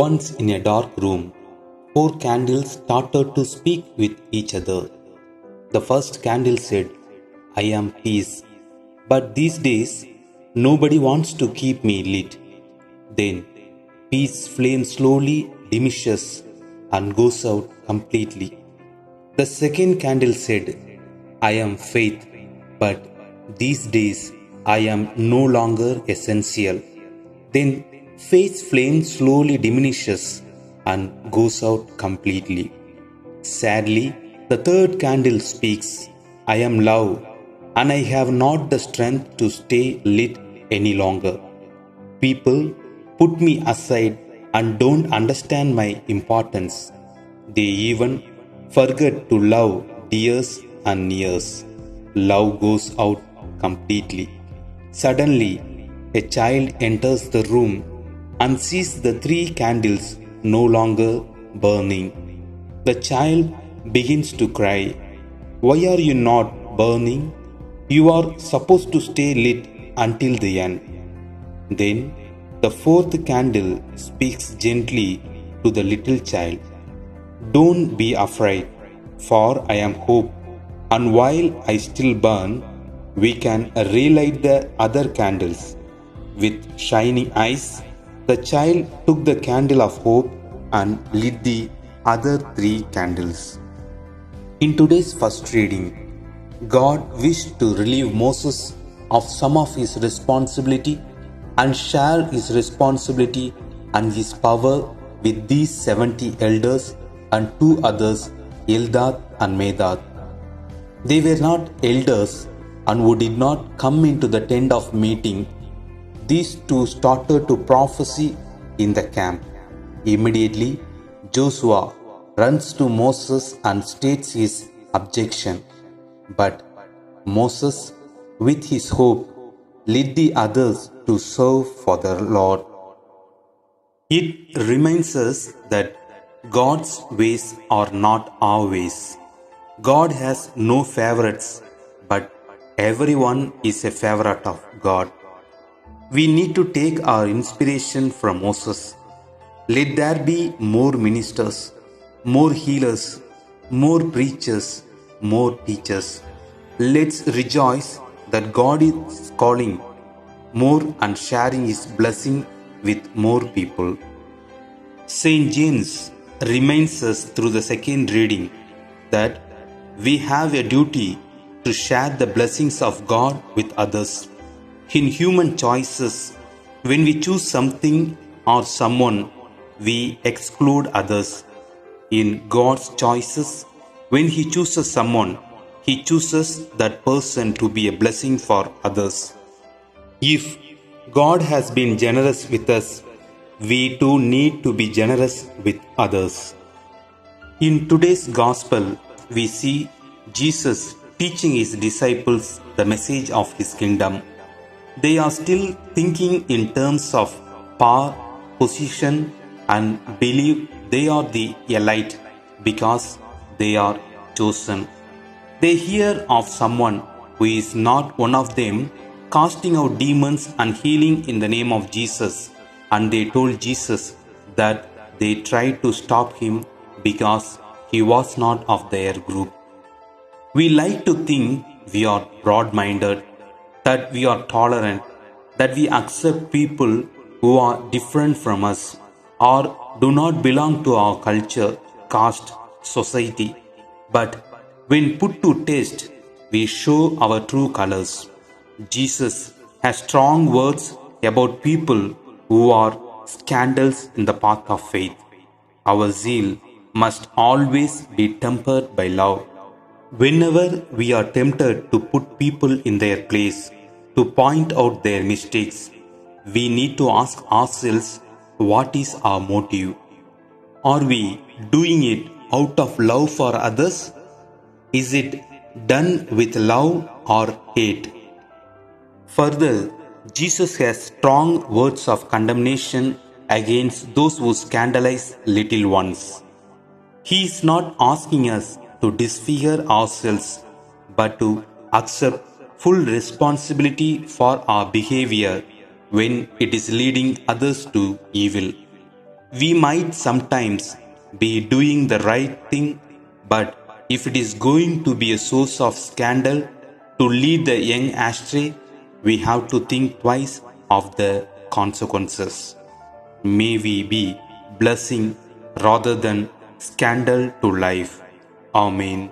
Once in a dark room, four candles started to speak with each other. The first candle said, "I am peace, but these days nobody wants to keep me lit." Then peace flame slowly diminishes and goes out completely. The second candle said, "I am faith, but these days I am no longer essential." Then faith's flame slowly diminishes and goes out completely. Sadly, the third candle speaks, "I am love, and I have not the strength to stay lit any longer. People put me aside and don't understand my importance. They even forget to love dears and nears." Love goes out completely. Suddenly, a child enters the room and sees the three candles no longer burning. The child begins to cry. "Why are you not burning? You are supposed to stay lit until the end." Then the fourth candle speaks gently to the little child. "Don't be afraid, for I am hope, and while I still burn, we can relight the other candles." With shining eyes, the child took the candle of hope and lit the other three candles. In today's first reading, God wished to relieve Moses of some of his responsibility and share his responsibility and his power with these 70 elders and two others, Eldad and Medad. They were not elders and who did not come into the tent of meeting. These two started to prophesy in the camp. Immediately, Joshua runs to Moses and states his objection. But Moses, with his hope, led the others to serve for the Lord. It reminds us that God's ways are not our ways. God has no favorites, but everyone is a favorite of God. We need to take our inspiration from Moses. Let there be more ministers, more healers, more preachers, more teachers. Let's rejoice that God is calling more and sharing His blessing with more people. Saint James reminds us through the second reading that we have a duty to share the blessings of God with others. In human choices, when we choose something or someone, we exclude others. In God's choices, when He chooses someone, He chooses that person to be a blessing for others. If God has been generous with us, we too need to be generous with others. In today's Gospel, we see Jesus teaching His disciples the message of His kingdom. They are still thinking in terms of power, position, and believe they are the elite because they are chosen. They hear of someone who is not one of them casting out demons and healing in the name of Jesus, and they told Jesus that they tried to stop him because he was not of their group. We like to think we are broad-minded, that we are tolerant, that we accept people who are different from us or do not belong to our culture, caste, society. But when put to test, we show our true colors. Jesus has strong words about people who are scandals in the path of faith. Our zeal must always be tempered by love. Whenever we are tempted to put people in their place, to point out their mistakes, we need to ask ourselves, what is our motive? Are we doing it out of love for others? Is it done with love or hate? Further, Jesus has strong words of condemnation against those who scandalize little ones. He is not asking us to disfigure ourselves, but to accept full responsibility for our behavior when it is leading others to evil. We might sometimes be doing the right thing, but if it is going to be a source of scandal to lead the young astray, we have to think twice of the consequences. May we be blessing rather than scandal to life. Amen.